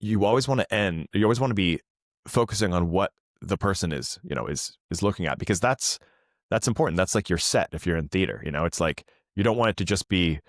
you always want to be focusing on what the person is looking at, because that's important. That's like your set if you're in theater. It's like you don't want it to just be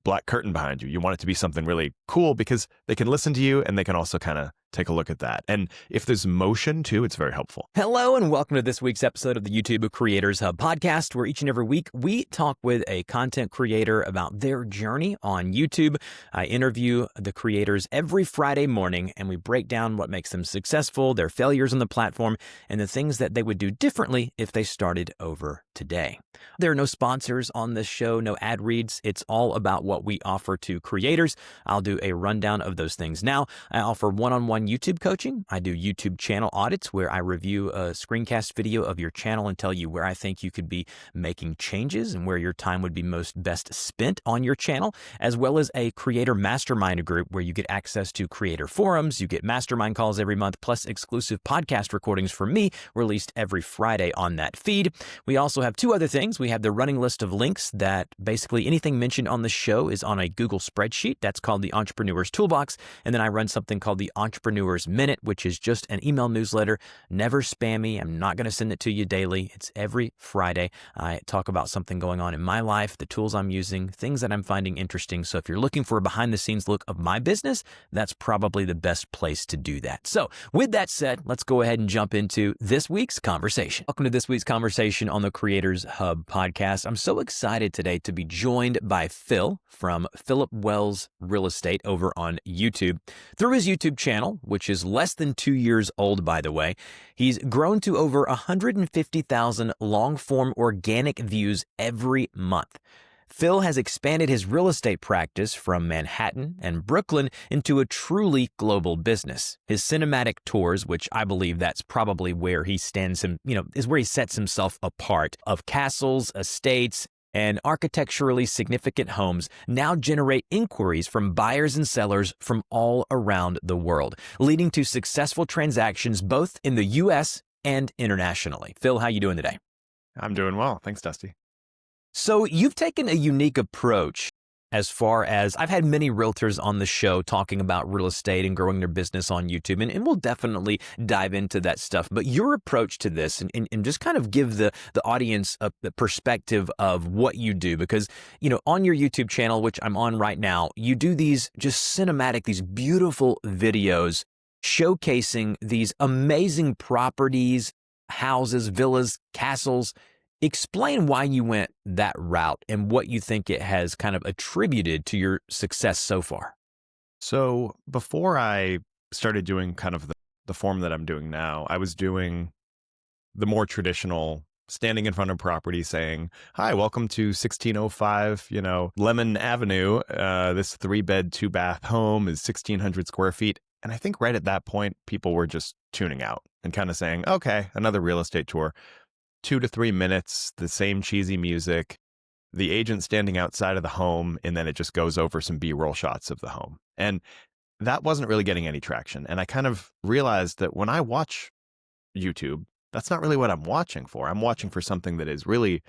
black curtain behind you. You want it to be something really cool because they can listen to you and they can also kind of take a look at that. And if there's motion too, it's very helpful. Hello and welcome to this week's episode of the YouTube Creators Hub podcast, where each and every week we talk with a content creator about their journey on YouTube. I interview the creators every Friday morning and we break down what makes them successful, their failures on the platform, and the things that they would do differently if they started over today. There are no sponsors on this show, no ad reads. It's all about what we offer to creators. I'll do a rundown of those things now. I offer one-on-one YouTube coaching. I do YouTube channel audits where I review a screencast video of your channel and tell you where I think you could be making changes and where your time would be most best spent on your channel, as well as a creator mastermind group where you get access to creator forums, you get mastermind calls every month, plus exclusive podcast recordings from me released every Friday on that feed. We also have two other things. We have the running list of links that basically anything mentioned on the show is on a Google spreadsheet. That's called the Entrepreneur's Toolbox. And then I run something called the Entrepreneur's Minute, which is just an email newsletter, never spammy. I'm not going to send it to you daily. It's every Friday. I talk about something going on in my life, the tools I'm using, things that I'm finding interesting. So if you're looking for a behind the scenes look of my business, that's probably the best place to do that. So with that said, let's go ahead and jump into this week's conversation. Welcome to this week's conversation on the Creators Hub podcast. I'm so excited today to be joined by Phil from Philip Wells Real Estate over on YouTube. Through his YouTube channel, which is less than 2 years old, by the way, he's grown to over 150,000 long-form organic views every month. Phil has expanded his real estate practice from Manhattan and Brooklyn into a truly global business. His cinematic tours, which I believe that's probably where he is where he sets himself apart, of castles, estates, and architecturally significant homes now generate inquiries from buyers and sellers from all around the world, leading to successful transactions both in the U.S. and internationally. Phil, how you doing today? I'm doing well. Thanks, Dusty. So you've taken a unique approach as far as I've had many realtors on the show talking about real estate and growing their business on YouTube, and we'll definitely dive into that stuff. But your approach to this and just kind of give the audience the perspective of what you do, because, on your YouTube channel, which I'm on right now, you do these just cinematic, these beautiful videos showcasing these amazing properties, houses, villas, castles. Explain why you went that route and what you think it has kind of attributed to your success so far. So before I started doing kind of the form that I'm doing now, I was doing the more traditional standing in front of property saying, "Hi, welcome to 1605, Lemon Avenue. This 3-bed, 2-bath home is 1,600 square feet." And I think right at that point, people were just tuning out and kind of saying, "Okay, another real estate tour." 2 to 3 minutes, the same cheesy music, the agent standing outside of the home, and then it just goes over some B-roll shots of the home. And that wasn't really getting any traction. And I kind of realized that when I watch YouTube, that's not really what I'm watching for. I'm watching for something that is really,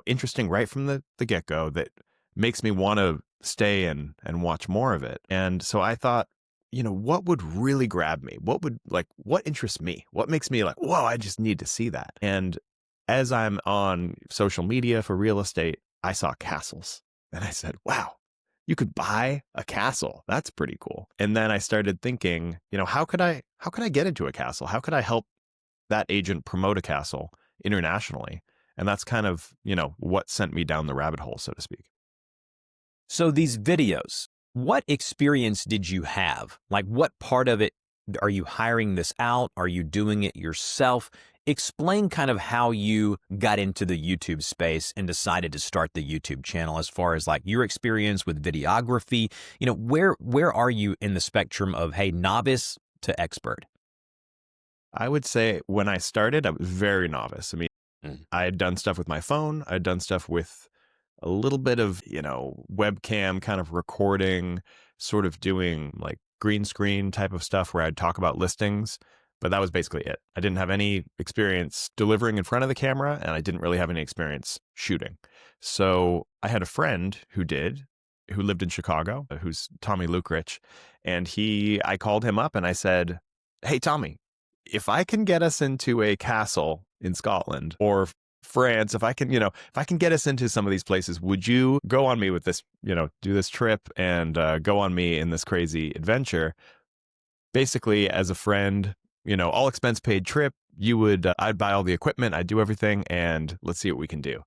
interesting right from the get-go, that makes me want to stay and watch more of it. And so I thought, what would really grab me? What interests me? What makes me like, whoa, I just need to see that. And as I'm on social media for real estate, I saw castles and I said, wow, you could buy a castle. That's pretty cool. And then I started thinking, how could I get into a castle? How could I help that agent promote a castle internationally? And that's kind of, what sent me down the rabbit hole, so to speak. So these videos, what experience did you have? Like, what part of it, are you hiring this out? Are you doing it yourself? Explain kind of how you got into the YouTube space and decided to start the YouTube channel, as far as like your experience with videography. Where are you in the spectrum of, hey, novice to expert? I would say when I started, I was very novice. I mean, I had done stuff with my phone. I'd done stuff with a little bit of, webcam kind of recording, sort of doing like green screen type of stuff where I'd talk about listings. But that was basically it. I didn't have any experience delivering in front of the camera, and I didn't really have any experience shooting. So I had a friend who lived in Chicago, who's Tommy Lukrich, And I called him up and I said, "Hey, Tommy, if I can get us into a castle in Scotland or France, if I can get us into some of these places, would you go on me with this, do this trip and go on me in this crazy adventure? Basically, as a friend, all expense paid trip. I'd buy all the equipment, I'd do everything, and let's see what we can do."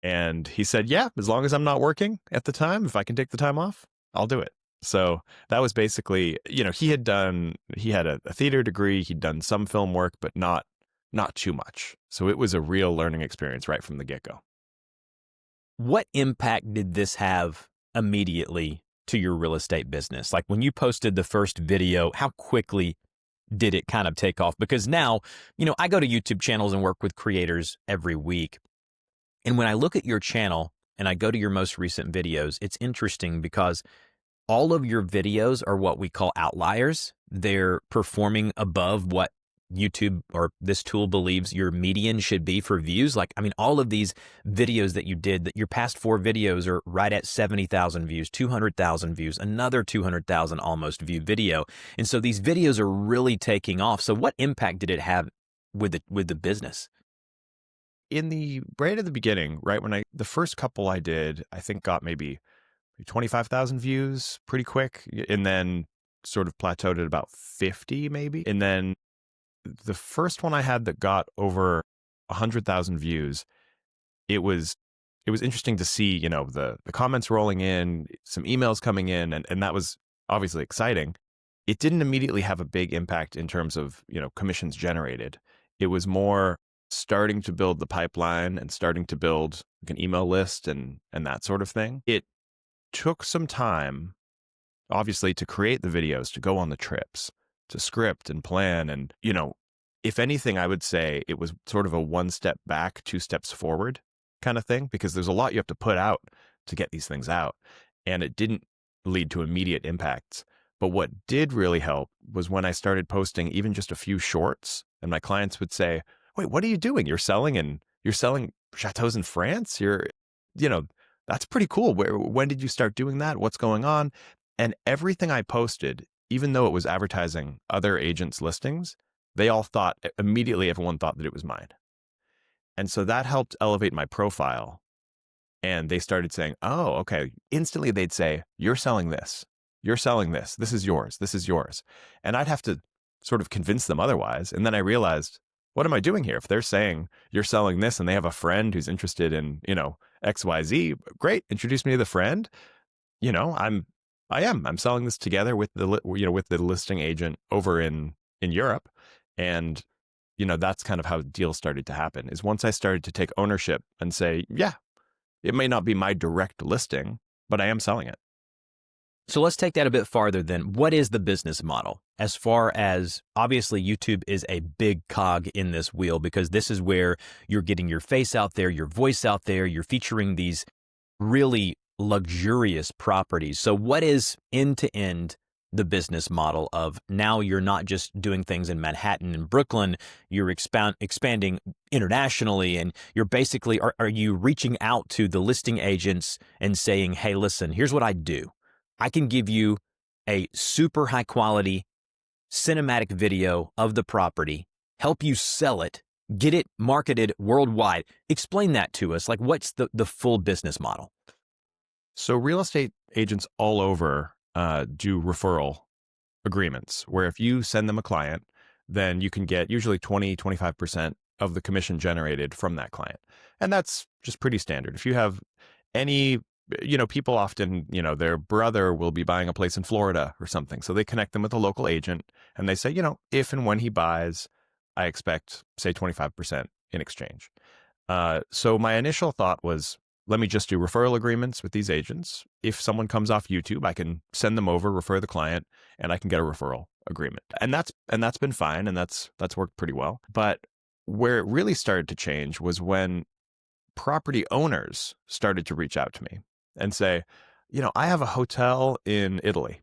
And he said, "Yeah, as long as I'm not working at the time, if I can take the time off, I'll do it." So that was basically, he had a theater degree, he'd done some film work, but not too much. So it was a real learning experience right from the get-go. What impact did this have immediately to your real estate business? Like when you posted the first video, how quickly did it kind of take off? Because now, I go to YouTube channels and work with creators every week. And when I look at your channel and I go to your most recent videos, it's interesting because all of your videos are what we call outliers. They're performing above what YouTube or this tool believes your median should be for views. Like, I mean, all of these videos that you did, that your past 4 videos are right at 70,000 views, 200,000 views, another 200,000 almost view video. And so these videos are really taking off. So what impact did it have with the business? Right at the beginning, right when the first couple I did, I think got maybe 25,000 views pretty quick, and then sort of plateaued at about 50 maybe. And then the first one I had that got over 100,000 views, it was interesting to see, the comments rolling in, some emails coming in, and that was obviously exciting. It didn't immediately have a big impact in terms of, commissions generated. It was more starting to build the pipeline and starting to build like an email list and that sort of thing. It took some time, obviously, to create the videos, to go on the trips, to script and plan. And, if anything, I would say it was sort of a 1 step back, 2 steps forward kind of thing, because there's a lot you have to put out to get these things out. And it didn't lead to immediate impacts. But what did really help was when I started posting even just a few shorts, and my clients would say, "Wait, what are you doing? You're selling chateaus in France? That's pretty cool. When did you start doing that? What's going on?" And everything I posted, even though it was advertising other agents' listings, they all thought immediately, everyone thought that it was mine. And so that helped elevate my profile. And they started saying, "Oh, okay." Instantly they'd say, "You're selling this. You're selling this. This is yours. This is yours." And I'd have to sort of convince them otherwise. And then I realized, what am I doing here? If they're saying you're selling this and they have a friend who's interested in, XYZ, great. Introduce me to the friend. I'm selling this together with with the listing agent over in Europe. And, that's kind of how deals started to happen, is once I started to take ownership and say, yeah, it may not be my direct listing, but I am selling it. So let's take that a bit farther then. What is the business model? As far as, obviously, YouTube is a big cog in this wheel because this is where you're getting your face out there, your voice out there, you're featuring these really luxurious properties. So what is end-to-end the business model of now you're not just doing things in Manhattan and Brooklyn, you're expanding internationally, and you're basically, are you reaching out to the listing agents and saying, "Hey, listen, here's what I do. I can give you a super high quality cinematic video of the property, help you sell it, get it marketed worldwide." Explain that to us. Like, what's the full business model? So real estate agents all over do referral agreements where if you send them a client, then you can get usually 20-25% of the commission generated from that client. And that's just pretty standard. If you have any, people often, their brother will be buying a place in Florida or something. So they connect them with a local agent and they say, if and when he buys, I expect, say, 25% in exchange. So my initial thought was, let me just do referral agreements with these agents. If someone comes off YouTube, I can send them over, refer the client, and I can get a referral agreement. And that's been fine, and that's worked pretty well. But where it really started to change was when property owners started to reach out to me and say, I have a hotel in Italy,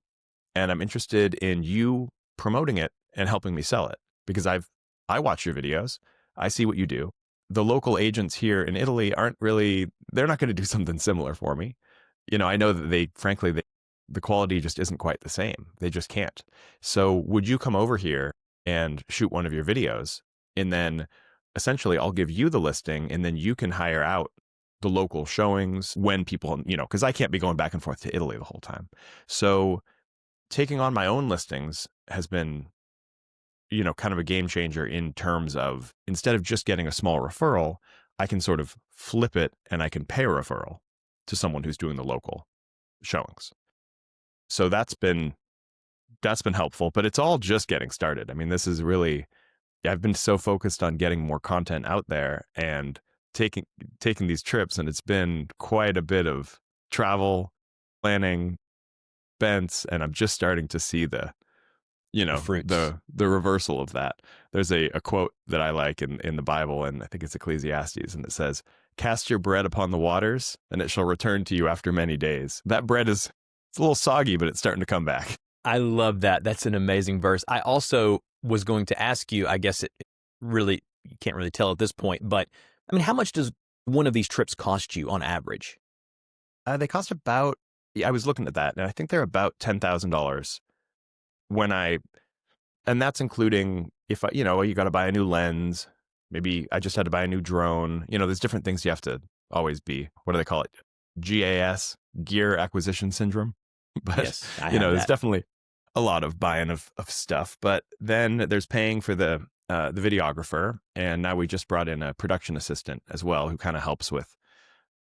and I'm interested in you promoting it and helping me sell it because I watch your videos, I see what you do. The local agents here in Italy they're not going to do something similar for me. I know that frankly, the quality just isn't quite the same. They just can't. So would you come over here and shoot one of your videos, and then essentially I'll give you the listing, and then you can hire out the local showings when people, because I can't be going back and forth to Italy the whole time. So taking on my own listings has been, kind of a game changer in terms of, instead of just getting a small referral, I can sort of flip it and I can pay a referral to someone who's doing the local showings. So that's been helpful, but it's all just getting started. I mean, this is really, I've been so focused on getting more content out there and taking these trips, and it's been quite a bit of travel, planning, expense, and I'm just starting to see the fruits. the reversal of that. There's a quote that I like in the Bible, and I think it's Ecclesiastes, and it says, "Cast your bread upon the waters, and it shall return to you after many days." That bread it's a little soggy, but it's starting to come back. I love that. That's an amazing verse. I also was going to ask you, I guess it really, you can't really tell at this point, but I mean, how much does one of these trips cost you on average? They cost about, I was looking at that, and I think they're about $10,000 when and that's including if you got to buy a new lens. Maybe I just had to buy a new drone. There's different things you have to always be. What do they call it? GAS, gear acquisition syndrome. But, Yes, I have there's that. definitely a lot of buying of stuff. But then there's paying for the videographer. And now we just brought in a production assistant as well, who kind of helps with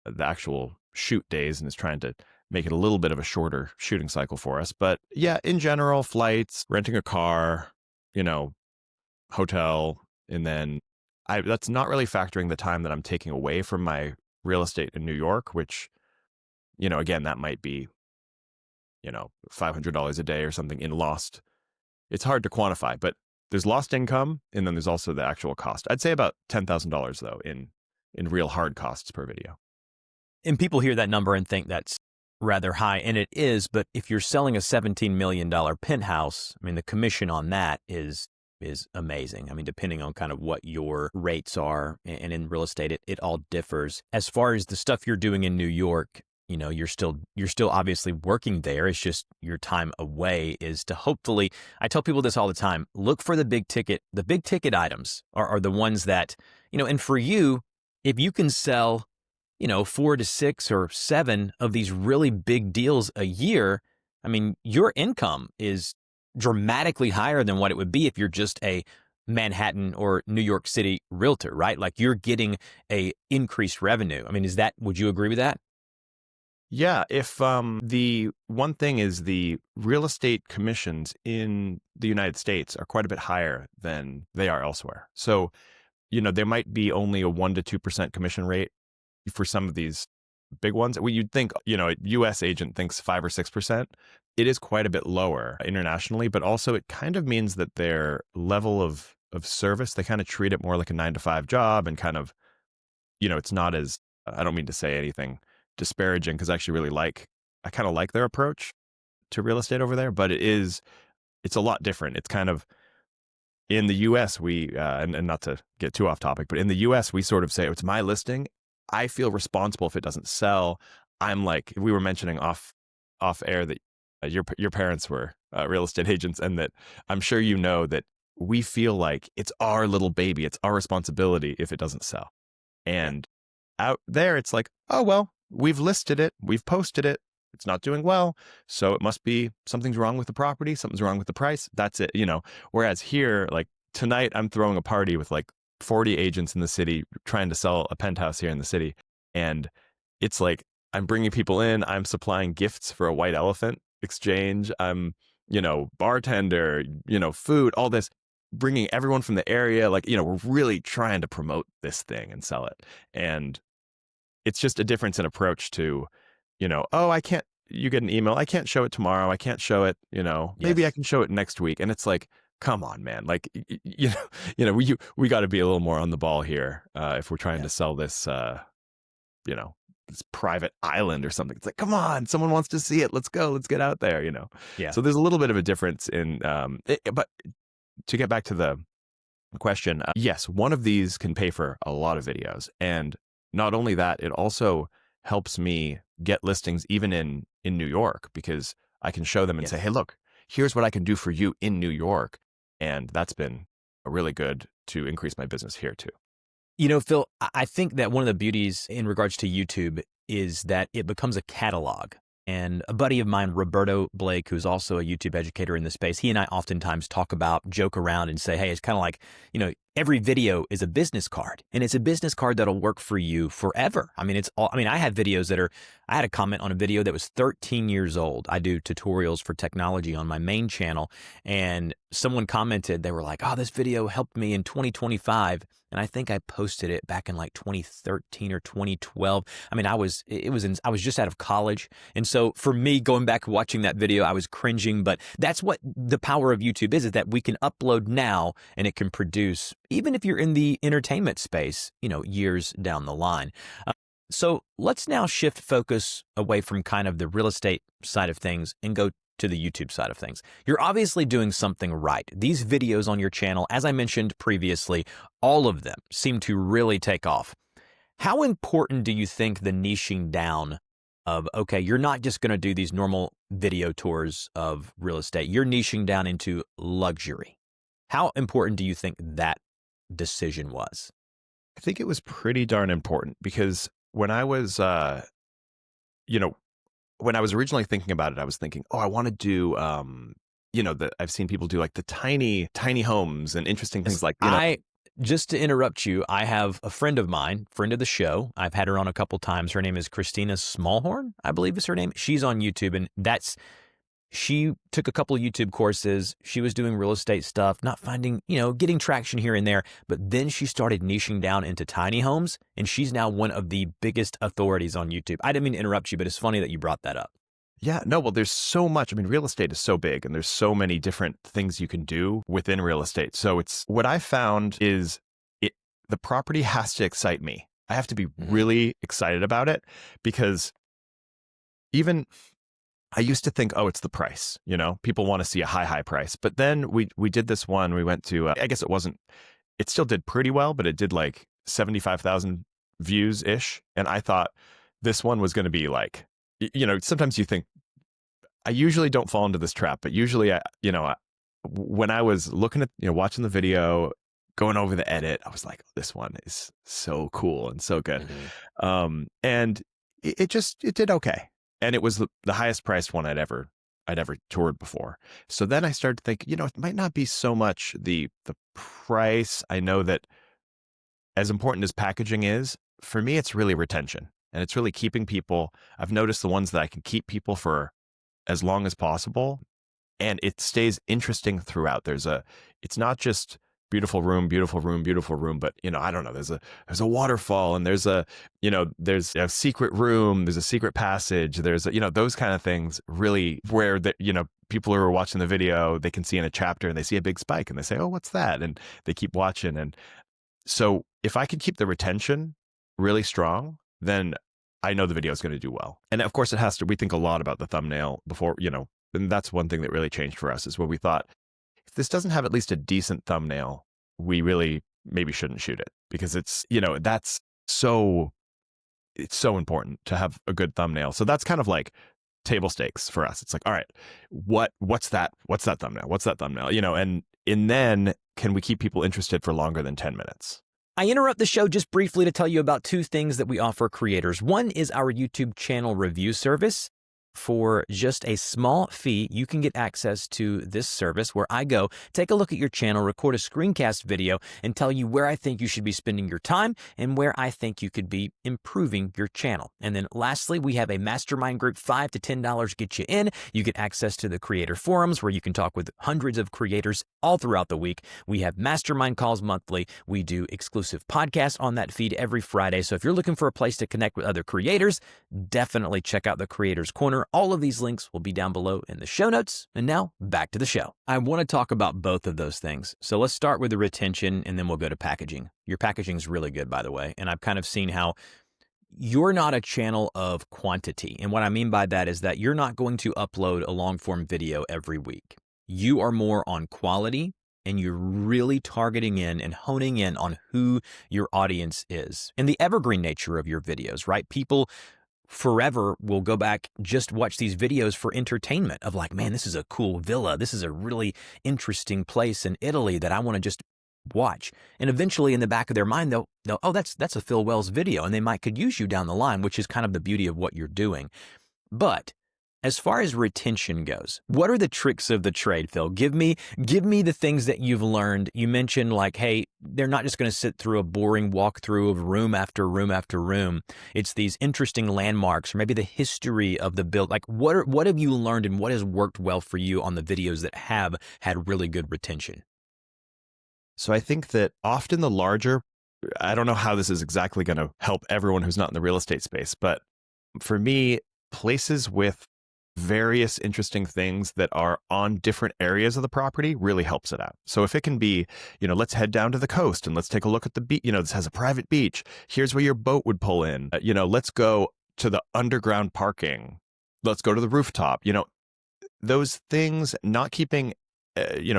the actual shoot days and is trying to make it a little bit of a shorter shooting cycle for us. But yeah, in general, flights, renting a car, hotel, and then that's not really factoring the time that I'm taking away from my real estate in New York, which, again, that might be, $500 a day or something in lost. It's hard to quantify, but there's lost income, and then there's also the actual cost. I'd say about $10,000 though in real hard costs per video. And people hear that number and think that's rather high, and it is, but if you're selling a $17 million penthouse, I mean, the commission on that is amazing. I mean, depending on kind of what your rates are, and in real estate, it all differs. As far as the stuff you're doing in New York, you're still obviously working there. It's just your time away is to hopefully, I tell people this all the time, look for the big ticket. The big ticket items are the ones that, and for you, if you can sell 4 to 6 or 7 of these really big deals a year, I mean, your income is dramatically higher than what it would be if you're just a Manhattan or New York City realtor, right? Like, you're getting a increased revenue. I mean, would you agree with that? Yeah, if the one thing is the real estate commissions in the United States are quite a bit higher than they are elsewhere. So, there might be only a 1 to 2% commission rate for some of these big ones. You'd think, a US agent thinks 5 or 6%. It is quite a bit lower internationally, but also it kind of means that their level of service, they kind of treat it more like a 9 to 5 job, and kind of, it's not as, I don't mean to say anything disparaging, because I kind of like their approach to real estate over there, but it's a lot different. It's kind of, in the US, we, and not to get too off topic, but in the US, we sort of say, it's my listing. I feel responsible if it doesn't sell. I'm like, we were mentioning off air that your parents were real estate agents, and that I'm sure that we feel like it's our little baby. It's our responsibility if it doesn't sell. And out there, it's like, oh, well, we've listed it. We've posted it. It's not doing well. So it must be something's wrong with the property. Something's wrong with the price. That's it. Whereas here, like tonight, I'm throwing a party with like 40 agents in the city trying to sell a penthouse here in the city. And it's like, I'm bringing people in. I'm supplying gifts for a white elephant exchange. I'm, bartender, food, all this, bringing everyone from the area. Like, we're really trying to promote this thing and sell it. And it's just a difference in approach to, oh, I can't, you get an email, I can't show it tomorrow. I can't show it, maybe I Yes. can show it next week. And it's like, come on, man. Like, we got to be a little more on the ball here if we're trying Yeah. to sell this, this private island or something. It's like, come on, someone wants to see it. Let's go. Let's get out there, Yeah. So there's a little bit of a difference in, but to get back to the question, yes, one of these can pay for a lot of videos. And not only that, it also helps me get listings even in in New York because I can show them and say, Yes. hey, look, here's what I can do for you in New York. And that's been a really good to increase my business here too. You know, Phil, I think that one of the beauties in regards to YouTube is that it becomes a catalog. And a buddy of mine, Roberto Blake, who's also a YouTube educator in the space, he and I oftentimes talk about, joke around and say, hey, it's kind of like, every video is a business card, and it's a business card that'll work for you forever. I mean, I have videos I had a comment on a video that was 13 years old. I do tutorials for technology on my main channel, and someone commented, they were like, oh, this video helped me in 2025. And I think I posted it back in like 2013 or 2012. I mean, I was just out of college. And so for me, going back watching that video, I was cringing, but that's what the power of YouTube is that we can upload now and it can produce, even if you're in the entertainment space, years down the line. So let's now shift focus away from kind of the real estate side of things and go to the YouTube side of things. You're obviously doing something right. These videos on your channel, as I mentioned previously, all of them seem to really take off. How important do you think the niching down of, okay, you're not just going to do these normal video tours of real estate, you're niching down into luxury. How important do you think that decision was? I think it was pretty darn important because when I was, when I was originally thinking about it, I was thinking, oh, I want to do, I've seen people do like the tiny homes and interesting things like, Just to interrupt you, I have a friend of mine, friend of the show. I've had her on a couple times. Her name is Christina Smallhorn, I believe is her name. She's on YouTube, and she took a couple of YouTube courses. She was doing real estate stuff, not finding, getting traction here and there. But then she started niching down into tiny homes, and she's now one of the biggest authorities on YouTube. I didn't mean to interrupt you, but it's funny that you brought that up. Yeah, no, well, there's so much. I mean, real estate is so big and there's so many different things you can do within real estate. So it's what I found is the property has to excite me. I have to be really excited about it because even I used to think, oh, it's the price, people want to see a high price. But then we did this one, we went to, I guess it still did pretty well, but it did like 75,000 views ish. And I thought this one was going to be like, sometimes you think, I usually don't fall into this trap, but usually when I was looking at, watching the video, going over the edit, I was like, oh, this one is so cool and so good. And it did okay. And it was the highest priced one I'd ever toured before. So then I started to think, it might not be so much the price. I know that as important as packaging is, for me, it's really retention. And it's really keeping people. I've noticed the ones that I can keep people for as long as possible. And it stays interesting throughout. It's not just beautiful room, but I don't know, there's a waterfall and there's a secret room, there's a secret passage, there's those kind of things really where people who are watching the video, they can see in a chapter and they see a big spike and they say, oh, what's that? And they keep watching. And so if I can keep the retention really strong, then I know the video is going to do well. And of course we think a lot about the thumbnail before, and that's one thing that really changed for us is where we thought, if this doesn't have at least a decent thumbnail, we really maybe shouldn't shoot it because it's so important to have a good thumbnail. So that's kind of like table stakes for us. It's like, all right, what's that thumbnail? What's that thumbnail? And then can we keep people interested for longer than 10 minutes? I interrupt the show just briefly to tell you about two things that we offer creators. One is our YouTube channel review service. For just a small fee, you can get access to this service where I go, take a look at your channel, record a screencast video, and tell you where I think you should be spending your time and where I think you could be improving your channel. And then lastly, we have a mastermind group, $5 to $10 get you in. You get access to the creator forums where you can talk with hundreds of creators all throughout the week. We have mastermind calls monthly. We do exclusive podcasts on that feed every Friday. So if you're looking for a place to connect with other creators, definitely check out the Creators Corner. All of these links will be down below in the show notes. And now back to the show. I want to talk about both of those things. So let's start with the retention and then we'll go to packaging. Your packaging is really good, by the way. And I've kind of seen how you're not a channel of quantity. And what I mean by that is that you're not going to upload a long form video every week. You are more on quality and you're really targeting in and honing in on who your audience is and the evergreen nature of your videos, right? People forever will go back, just watch these videos for entertainment of like, man, this is a cool villa. This is a really interesting place in Italy that I want to just watch. And eventually in the back of their mind, they'll oh, that's a Phil Wells video. And they could use you down the line, which is kind of the beauty of what you're doing. But as far as retention goes, what are the tricks of the trade, Phil? Give me the things that you've learned. You mentioned like, hey, they're not just going to sit through a boring walkthrough of room after room after room. It's these interesting landmarks, or maybe the history of the build. Like, what have you learned and what has worked well for you on the videos that have had really good retention? So I think that often the larger, I don't know how this is exactly going to help everyone who's not in the real estate space, but for me, places with various interesting things that are on different areas of the property really helps it out. So if it can be, let's head down to the coast and let's take a look at the beach. This has a private beach. Here's where your boat would pull in. Let's go to the underground parking. Let's go to the rooftop. Those things, not keeping,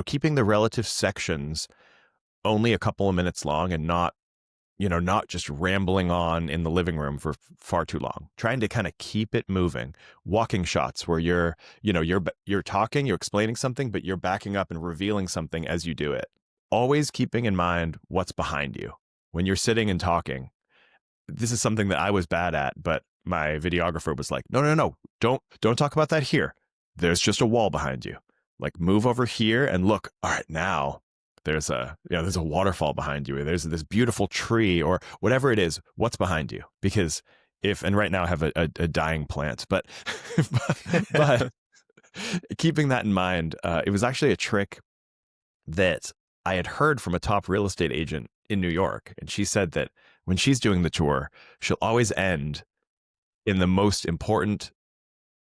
keeping the relative sections only a couple of minutes long and not just rambling on in the living room for far too long. Trying to kind of keep it moving. Walking shots where you're talking, you're explaining something, but you're backing up and revealing something as you do it. Always keeping in mind what's behind you when you're sitting and talking. This is something that I was bad at, but my videographer was like, no, don't talk about that here. There's just a wall behind you. Like, move over here and look. All right, now there's a waterfall behind you, or there's this beautiful tree, or whatever it is. What's behind you? Because and right now I have a dying plant, but but keeping that in mind, it was actually a trick that I had heard from a top real estate agent in New York, and she said that when she's doing the tour, she'll always end in the most important,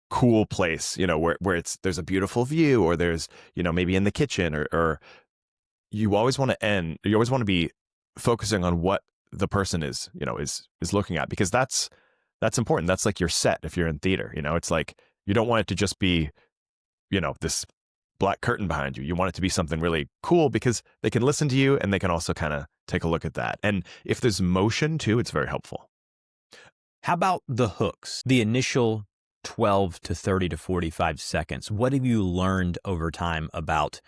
cool place, where there's a beautiful view, or there's maybe in the kitchen, or you always want to be focusing on what the person is looking at, because that's important. That's like your set if you're in theater. It's like, you don't want it to just be, this black curtain behind you. You want it to be something really cool because they can listen to you and they can also kind of take a look at that. And if there's motion too, it's very helpful. How about the hooks? The initial 12 to 30 to 45 seconds. What have you learned over time about,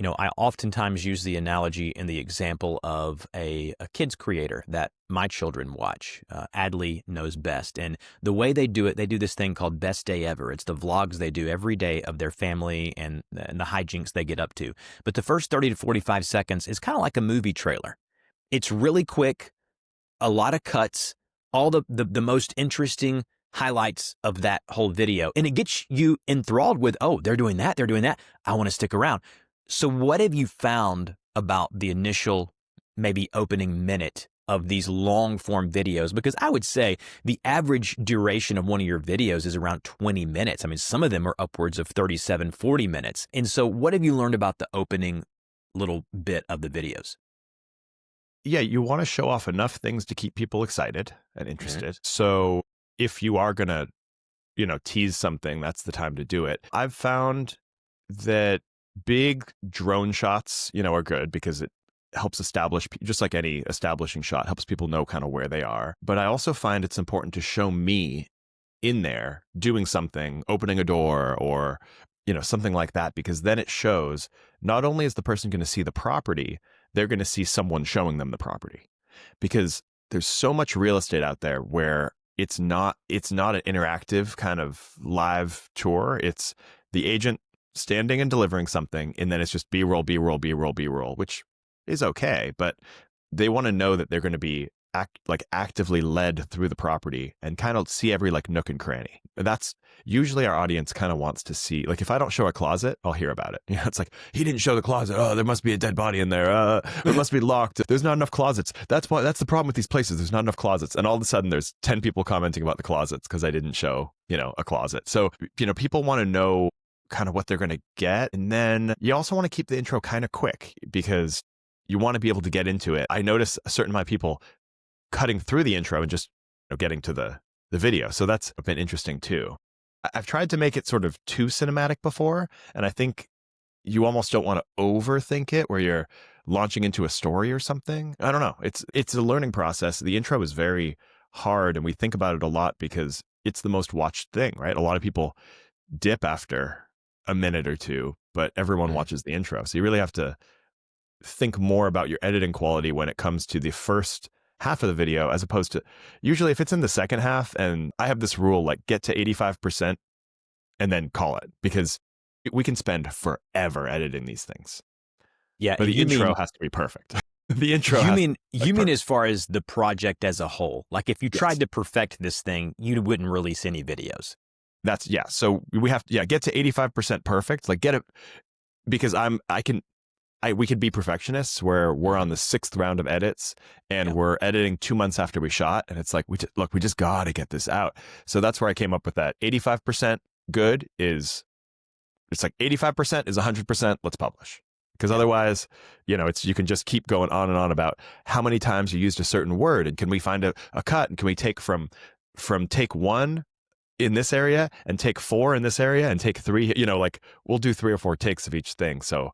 I oftentimes use the analogy and the example of a kids creator that my children watch. Adley knows best. And the way they do it, they do this thing called Best Day Ever. It's the vlogs they do every day of their family and the hijinks they get up to. But the first 30 to 45 seconds is kind of like a movie trailer. It's really quick, a lot of cuts, all the most interesting highlights of that whole video. And it gets you enthralled with, oh, they're doing that. I want to stick around. So what have you found about the initial, maybe opening minute of these long form videos? Because I would say the average duration of one of your videos is around 20 minutes. I mean, some of them are upwards of 37, 40 minutes. And so what have you learned about the opening little bit of the videos? Yeah, you want to show off enough things to keep people excited and interested. So if you are going to, tease something, that's the time to do it. I've found that big drone shots, are good because it helps establish, just like any establishing shot, helps people know kind of where they are. But I also find it's important to show me in there doing something, opening a door, or, something like that, because then it shows not only is the person going to see the property, they're going to see someone showing them the property. Because there's so much real estate out there where it's not an interactive kind of live tour. It's the agent standing and delivering something, and then it's just B-roll, B-roll, B-roll, B-roll, which is okay, but they want to know that they're going to be actively led through the property and kind of see every nook and cranny. And that's usually our audience kind of wants to see. Like, if I don't show a closet, I'll hear about it. It's like, he didn't show the closet. Oh, there must be a dead body in there. It must be locked. There's not enough closets. That's the problem with these places. There's not enough closets. And all of a sudden there's 10 people commenting about the closets because I didn't show, a closet. So, people want to know kind of what they're going to get. And then you also want to keep the intro kind of quick because you want to be able to get into it. I notice a certain amount of people cutting through the intro and just getting to the video. So that's been interesting too. I've tried to make it sort of too cinematic before, and I think you almost don't want to overthink it where you're launching into a story or something. I don't know. It's a learning process. The intro is very hard and we think about it a lot because it's the most watched thing, right? A lot of people dip after a minute or two, but everyone Mm. watches the intro. So you really have to think more about your editing quality when it comes to the first half of the video, as opposed to usually if it's in the second half. And I have this rule, like get to 85% and then call it, because we can spend forever editing these things. Yeah, But the you intro mean has to be perfect. The intro you has to mean be like you mean as perfect. far as the project as a whole? Like if you Yes. tried to perfect this thing, you wouldn't release any videos. That's yeah. So we have to get to 85% perfect. Like get it, because we could be perfectionists where we're on Mhm. the sixth round of edits and Yep. we're editing 2 months after we shot. And it's like, we just got to get this out. So that's where I came up with that 85% good is, it's like 85% is 100%. Let's publish. Because Yep. otherwise, you can just keep going on and on about how many times you used a certain word. And can we find a cut? And can we take from take one in this area and take four in this area and take three, like we'll do 3 or 4 takes of each thing. So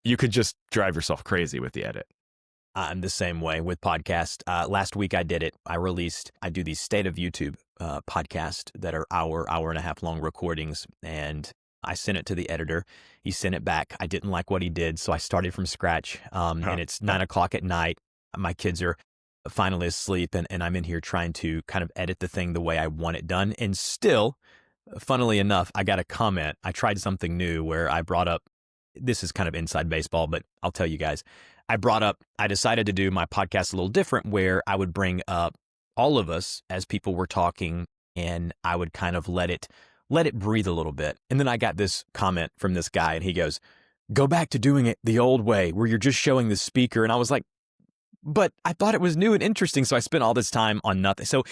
you could just drive yourself crazy with the edit. I'm the same way with podcast. Last week I did it. I do these State of YouTube podcast that are hour and a half long recordings. And I sent it to the editor. He sent it back. I didn't like what he did. So I started from scratch. And it's 9 o'clock at night. My kids are finally asleep. And I'm in here trying to kind of edit the thing the way I want it done. And still, funnily enough, I got a comment. I tried something new where I brought up, this is kind of inside baseball, but I'll tell you guys. I decided to do my podcast a little different where I would bring up all of us as people were talking and I would kind of let it breathe a little bit. And then I got this comment from this guy and he goes, "Go back to doing it the old way where you're just showing the speaker." And I was like, but I thought it was new and interesting. So I spent all this time on nothing. So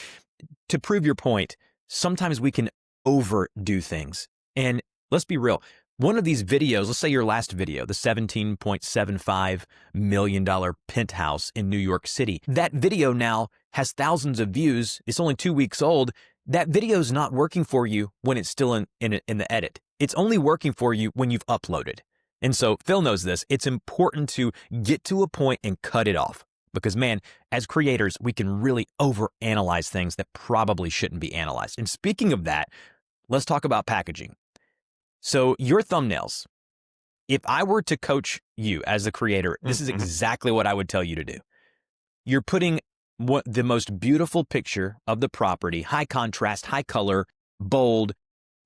to prove your point, sometimes we can overdo things. And let's be real. One of these videos, let's say your last video, the $17.75 million penthouse in New York City, that video now has thousands of views. It's only 2 weeks old. That video is not working for you when it's still in the edit. It's only working for you when you've uploaded. And so Phil knows this. It's important to get to a point and cut it off. Because man, as creators, we can really overanalyze things that probably shouldn't be analyzed. And speaking of that, let's talk about packaging. So your thumbnails, if I were to coach you as a creator, this is exactly what I would tell you to do. You're putting the most beautiful picture of the property, high contrast, high color, bold,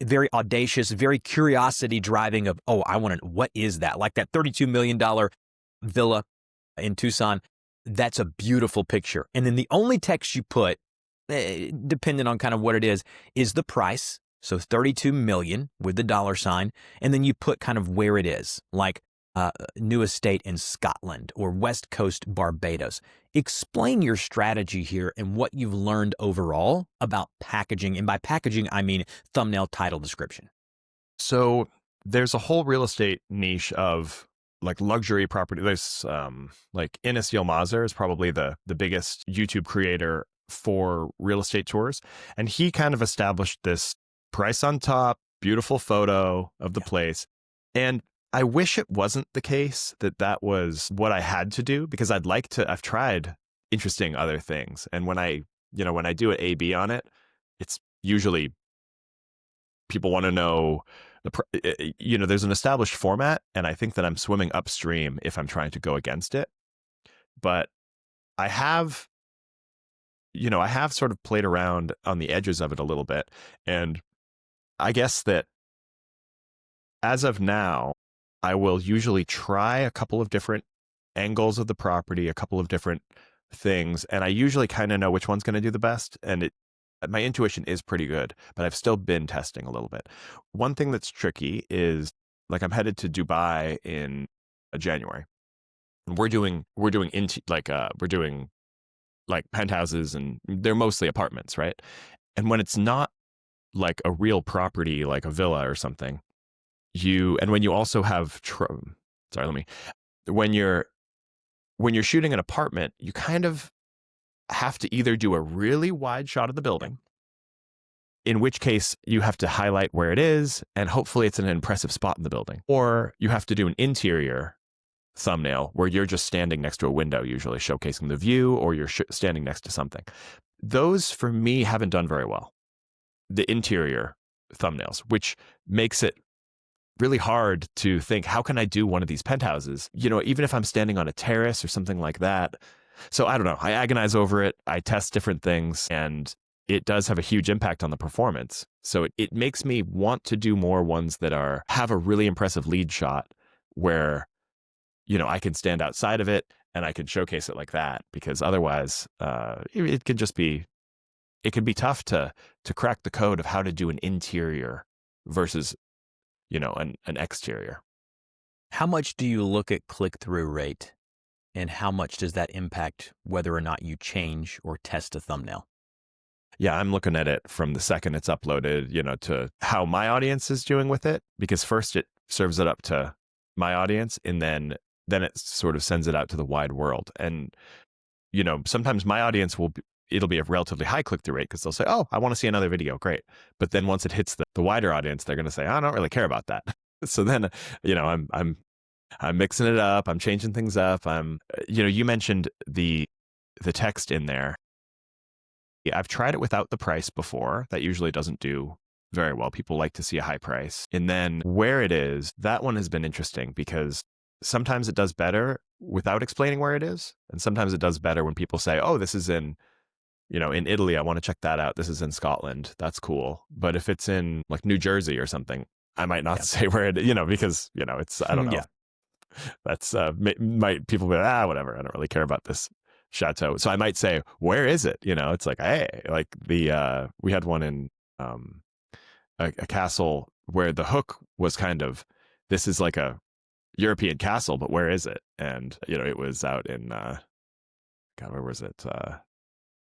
very audacious, very curiosity driving of, oh, what is that? Like that $32 million villa in Tucson. That's a beautiful picture. And then the only text you put, depending on kind of what it is the price. So 32 million with the $sign. And then you put kind of where it is, like new estate in Scotland or West Coast Barbados. Explain your strategy here and what you've learned overall about packaging. And by packaging, I mean thumbnail, title, description. So there's a whole real estate niche of like luxury property. There's like Ines Yilmazer is probably the biggest YouTube creator for real estate tours. And he kind of established this price on top, beautiful photo of the place. And I wish it wasn't the case that was what I had to do, because I've tried interesting other things. And when I do an A/B on it, it's usually people want to know there's an established format, and I think that I'm swimming upstream if I'm trying to go against it. But I have sort of played around on the edges of it a little bit. And I guess that as of now, I will usually try a couple of different angles of the property, a couple of different things, and I usually kind of know which one's going to do the best. And my intuition is pretty good, but I've still been testing a little bit. One thing that's tricky is, like, I'm headed to Dubai in January. We're doing like penthouses, and they're mostly apartments, right? And when it's not like a real property, like a villa or something, when you also have when you're shooting an apartment, you kind of have to either do a really wide shot of the building, in which case you have to highlight where it is, and hopefully it's an impressive spot in the building, or you have to do an interior thumbnail where you're just standing next to a window, usually showcasing the view, or you're standing next to something. those for me haven't done very well. The interior thumbnails, which makes it really hard to think, how can I do one of these penthouses? Even if I'm standing on a terrace or something like that. So I don't know. I agonize over it. I test different things, and it does have a huge impact on the performance. So it makes me want to do more ones that have a really impressive lead shot where, I can stand outside of it and I can showcase it like that, because otherwise it could just be, it can be tough to crack the code of how to do an interior versus, an exterior. How much do you look at click-through rate, and how much does that impact whether or not you change or test a thumbnail? Yeah, I'm looking at it from the second it's uploaded, to how my audience is doing with it, because first it serves it up to my audience, and then it sort of sends it out to the wide world. And, sometimes my audience it'll be a relatively high click-through rate because they'll say, oh, I want to see another video. Great. But then once it hits the wider audience, they're going to say, I don't really care about that. So then, I'm mixing it up. I'm changing things up. You mentioned the text in there. Yeah, I've tried it without the price before. That usually doesn't do very well. People like to see a high price. And then where it is, that one has been interesting because sometimes it does better without explaining where it is. And sometimes it does better when people say, oh, this is in Italy. I want to check that out. This is in Scotland. That's cool. But if it's in like New Jersey or something, I might not say where it, because, it's, I don't know. Yeah. That's, might people be like, whatever. I don't really care about this chateau. So I might say, where is it? It's like, hey, like we had one in a castle where the hook was kind of, this is like a European castle, but where is it? And, it was out in, God, where was it?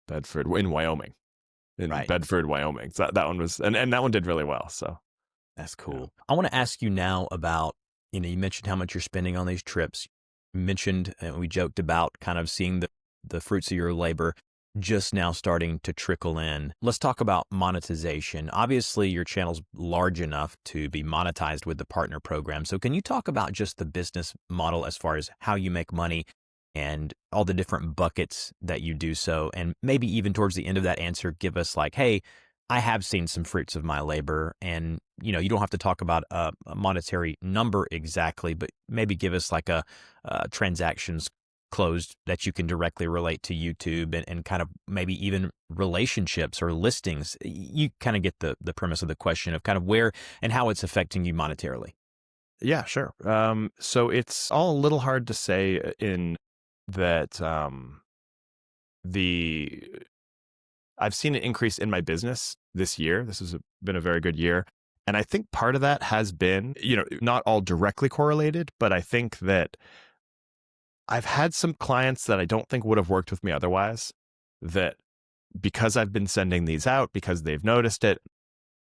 Bedford, in Wyoming, Right. Bedford, Wyoming. So that one was, and that one did really well. So That's cool. I want to ask you now about, you mentioned how much you're spending on these trips. You mentioned, and we joked about kind of seeing the fruits of your labor just now starting to trickle in. Let's talk about monetization. Obviously, your channel's large enough to be monetized with the partner program. So can you talk about just the business model as far as how you make money and all the different buckets that you do so? And maybe even towards the end of that answer, give us like, hey, I have seen some fruits of my labor. And, you don't have to talk about a monetary number exactly, but maybe give us like a transactions closed that you can directly relate to YouTube and kind of maybe even relationships or listings. You kind of get the premise of the question of kind of where and how it's affecting you monetarily. yeah, sure. So it's all a little hard to say in that I've seen an increase in my business this year. This has been a very good year. And I think part of that has been, not all directly correlated, but I think that I've had some clients that I don't think would have worked with me otherwise, that because I've been sending these out, because they've noticed it,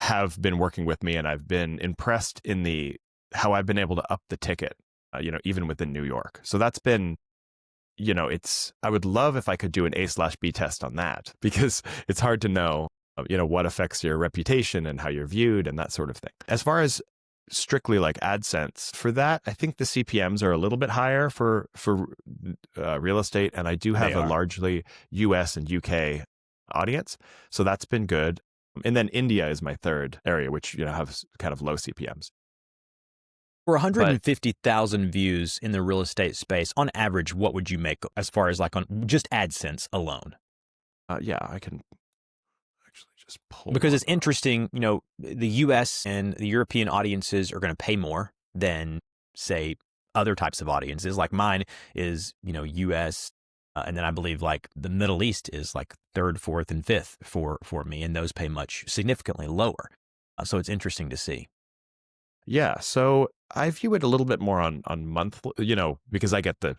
have been working with me, and I've been impressed in how I've been able to up the ticket, even within New York. So that's been, I would love if I could do an A/B test on that, because it's hard to know, what affects your reputation and how you're viewed and that sort of thing. As far as strictly like AdSense, for that, I think the CPMs are a little bit higher for real estate, and I do have a largely US and UK audience, so that's been good. And then India is my third area, which have kind of low CPMs. For 150,000 views in the real estate space, on average, what would you make as far as like on just AdSense alone? Yeah, I can actually just pull, because it's interesting, the US and the European audiences are going to pay more than, say, other types of audiences. Like mine is, US, and then I believe like the Middle East is like third, fourth, and fifth for me, and those pay much significantly lower. So it's interesting to see. Yeah, so I view it a little bit more on monthly, because I get the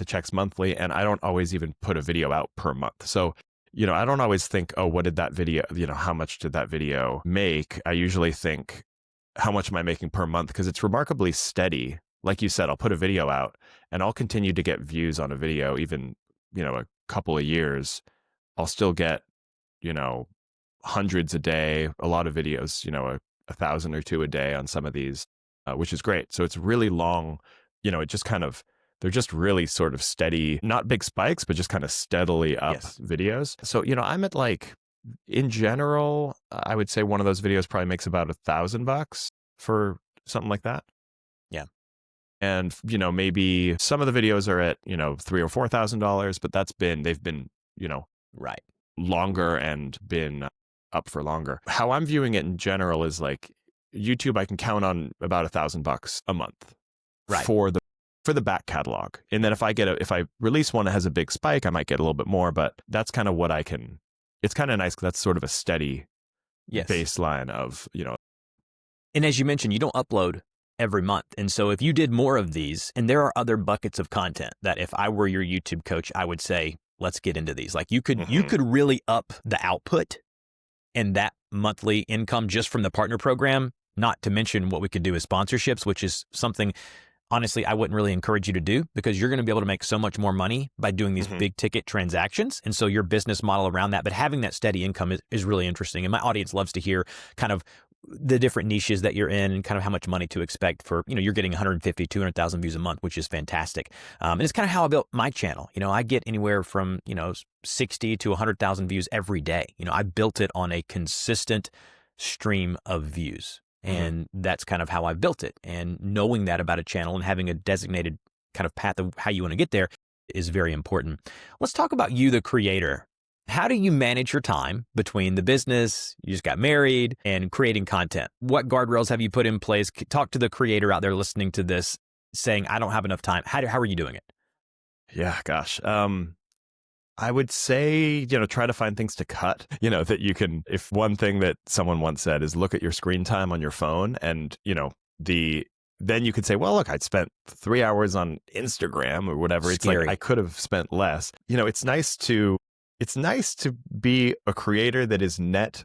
checks monthly, and I don't always even put a video out per month. So, I don't always think, oh, what did that video, how much did that video make? I usually think, how much am I making per month? Because it's remarkably steady. Like you said, I'll put a video out and I'll continue to get views on a video, even, a couple of years. I'll still get, hundreds a day, a lot of videos, 1,000 or two a day on some of these, which is great. So it's really long, it just kind of, They're just really sort of steady, not big spikes, but just kind of steadily up Yes. videos. So, I'm at like, in general, I would say one of those videos probably makes about $1,000 for something like that. Yeah. And, maybe some of the videos are at, $3,000 or $4,000, but they've been, Right. longer and been up for longer. How I'm viewing it in general is like YouTube, I can count on about $1,000 a month Right. for the back catalog. And then if I release one that has a big spike, I might get a little bit more, but that's kind of what I can. It's kind of nice 'cause that's sort of a steady Yes. baseline of, And as you mentioned, you don't upload every month. And so if you did more of these, and there are other buckets of content that if I were your YouTube coach, I would say, let's get into these. Like you could really up the output and that monthly income just from the partner program, not to mention what we could do as sponsorships, which is something, honestly, I wouldn't really encourage you to do because you're going to be able to make so much more money by doing these big ticket transactions. And so your business model around that, but having that steady income is really interesting. And my audience loves to hear kind of the different niches that you're in and kind of how much money to expect for, you're getting 150, 200,000 views a month, which is fantastic. And it's kind of how I built my channel. I get anywhere from, 60 to 100,000 views every day. I built it on a consistent stream of views. And that's kind of how I built it. And knowing that about a channel and having a designated kind of path of how you want to get there is very important. Let's talk about you, the creator. How do you manage your time between the business, you just got married, and creating content? What guardrails have you put in place? Talk to the creator out there listening to this saying, I don't have enough time. How are you doing it? Yeah, gosh. I would say, try to find things to cut, that you can, if one thing that someone once said is look at your screen time on your phone and, then you could say, well, look, I'd spent 3 hours on Instagram or whatever. It's Scary. like, I could have spent less. It's nice to be a creator that is net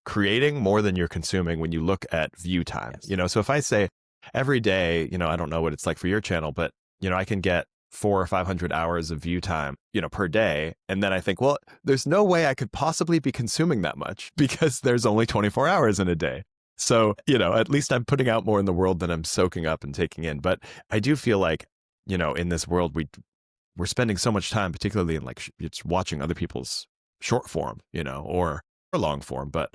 creating more than you're consuming when you look at view time. Yes. So if I say every day, I don't know what it's like for your channel, but, I can get 400 or 500 hours of view time, per day. And then I think, well, there's no way I could possibly be consuming that much because there's only 24 hours in a day. So, at least I'm putting out more in the world than I'm soaking up and taking in. But I do feel like, in this world, we're spending so much time, particularly in like it's watching other people's short form, or long form. But,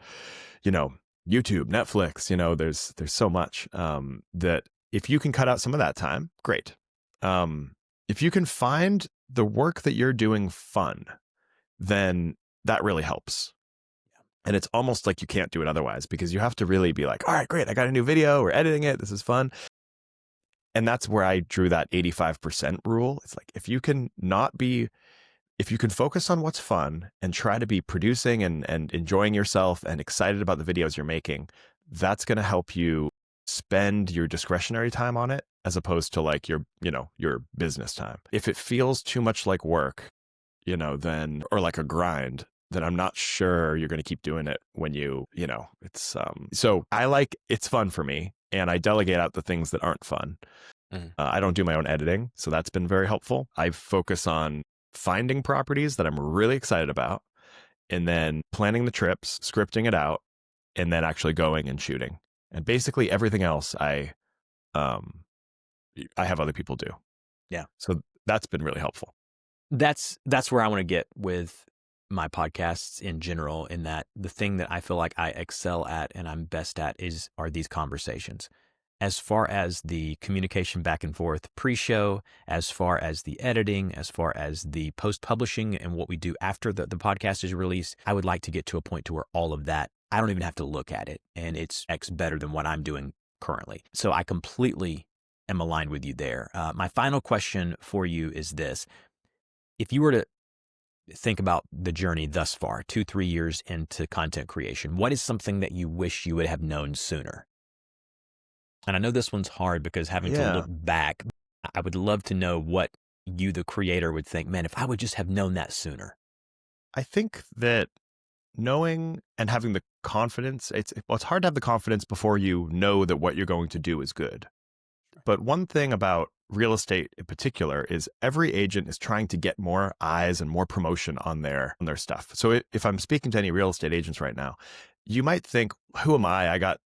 YouTube, Netflix, there's so much that if you can cut out some of that time, great. If you can find the work that you're doing fun, then that really helps. And it's almost like you can't do it otherwise because you have to really be like, all right, great. I got a new video. We're editing it. This is fun. And that's where I drew that 85% rule. It's like, if you can focus on what's fun and try to be producing and enjoying yourself and excited about the videos you're making, that's going to help you spend your discretionary time on it as opposed to like your business time. If it feels too much like work, then, or like a grind, then I'm not sure you're going to keep doing it when it's, so it's fun for me and I delegate out the things that aren't fun. I don't do my own editing. So that's been very helpful. I focus on finding properties that I'm really excited about and then planning the trips, scripting it out, and then actually going and shooting. And basically everything else I have other people do. Yeah. So that's been really helpful. That's where I want to get with my podcasts in general, in that the thing that I feel like I excel at and I'm best at are these conversations. As far as the communication back and forth pre-show, as far as the editing, as far as the post-publishing and what we do after the podcast is released, I would like to get to a point to where all of that, I don't even have to look at it and it's X better than what I'm doing currently. So I completely am aligned with you there. My final question for you is this. If you were to think about the journey thus far, 2-3 years into content creation, what is something that you wish you would have known sooner? And I know this one's hard because having to look back, I would love to know what you, the creator, would think, man, if I would just have known that sooner. I think that knowing and having the confidence, it's hard to have the confidence before you know that what you're going to do is good. But one thing about real estate in particular is every agent is trying to get more eyes and more promotion on their stuff. So if I'm speaking to any real estate agents right now, you might think, who am I? I got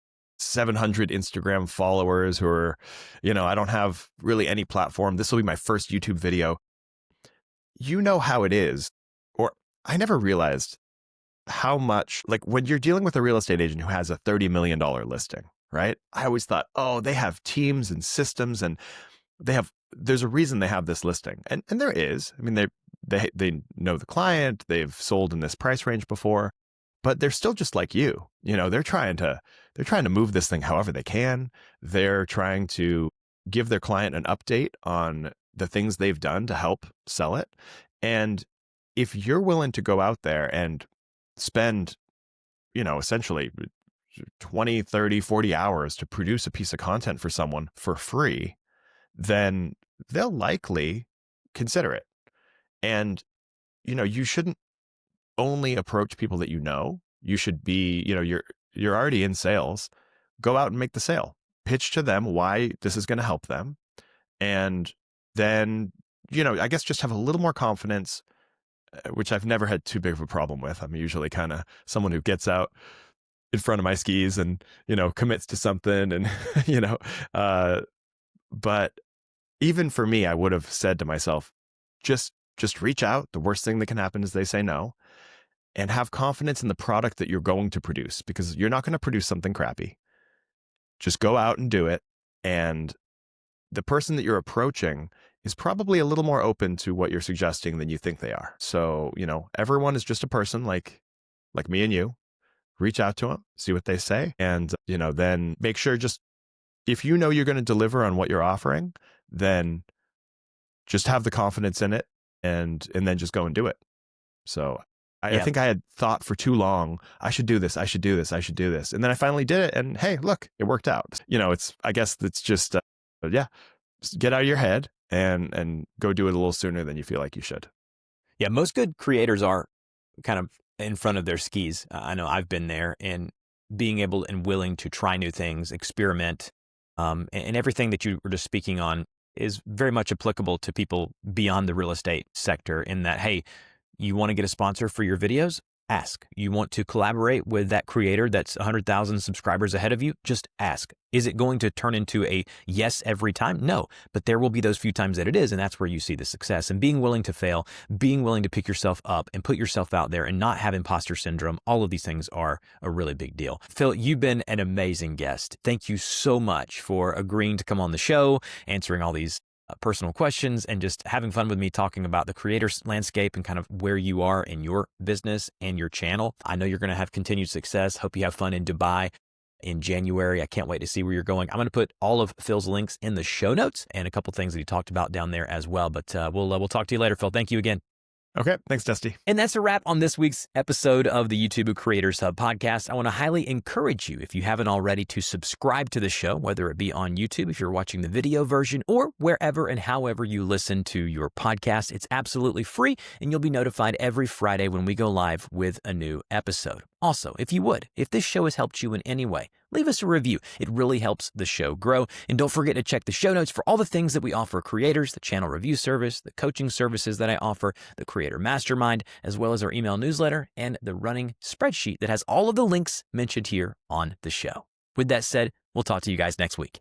700 Instagram followers who are, I don't have really any platform. This will be my first YouTube video. You know how it is. Or I never realized how much, like when you're dealing with a real estate agent who has a $30 million listing, right? I always thought, oh, they have teams and systems and there's a reason they have this listing. And there is. I mean, they know the client, they've sold in this price range before, but they're still just like you. They're trying to move this thing however they can. They're trying to give their client an update on the things they've done to help sell it. And if you're willing to go out there and spend, essentially 20, 30, 40 hours to produce a piece of content for someone for free, then they'll likely consider it. And, you shouldn't only approach people that you know. You should be, you're already in sales. Go out and make the sale. Pitch to them why this is going to help them. And then, I guess just have a little more confidence, which I've never had too big of a problem with. I'm usually kind of someone who gets out in front of my skis and, commits to something and, but even for me, I would have said to myself, just reach out. The worst thing that can happen is they say no, and have confidence in the product that you're going to produce, because you're not going to produce something crappy. Just go out and do it. And the person that you're approaching is probably a little more open to what you're suggesting than you think they are. So, everyone is just a person like me and you. Reach out to them, see what they say. And, then make sure if you're going to deliver on what you're offering, then just have the confidence in it and then just go and do it. So I think I had thought for too long, I should do this. I should do this. I should do this. And then I finally did it. And hey, look, it worked out. I guess it's just, just get out of your head and go do it a little sooner than you feel like you should. Yeah. Most good creators are kind of in front of their skis. I know I've been there, and being able and willing to try new things, experiment, and everything that you were just speaking on is very much applicable to people beyond the real estate sector, in that, hey, you want to get a sponsor for your videos? Ask. You want to collaborate with that creator that's 100,000 subscribers ahead of you? Just ask. Is it going to turn into a yes every time? No, but there will be those few times that it is, and that's where you see the success. And being willing to fail, being willing to pick yourself up and put yourself out there and not have imposter syndrome, all of these things are a really big deal. Phil, you've been an amazing guest. Thank you so much for agreeing to come on the show, answering all these personal questions, and just having fun with me talking about the creator's landscape and kind of where you are in your business and your channel. I know you're going to have continued success. Hope you have fun in Dubai in January. I can't wait to see where you're going. I'm going to put all of Phil's links in the show notes and a couple things that he talked about down there as well. But we'll talk to you later, Phil. Thank you again. Okay. Thanks, Dusty. And that's a wrap on this week's episode of the YouTube Creators Hub podcast. I want to highly encourage you, if you haven't already, to subscribe to the show, whether it be on YouTube, if you're watching the video version, or wherever and however you listen to your podcast. It's absolutely free, and you'll be notified every Friday when we go live with a new episode. Also, if this show has helped you in any way, leave us a review. It really helps the show grow. And don't forget to check the show notes for all the things that we offer creators, the channel review service, the coaching services that I offer, the creator mastermind, as well as our email newsletter and the running spreadsheet that has all of the links mentioned here on the show. With that said, we'll talk to you guys next week.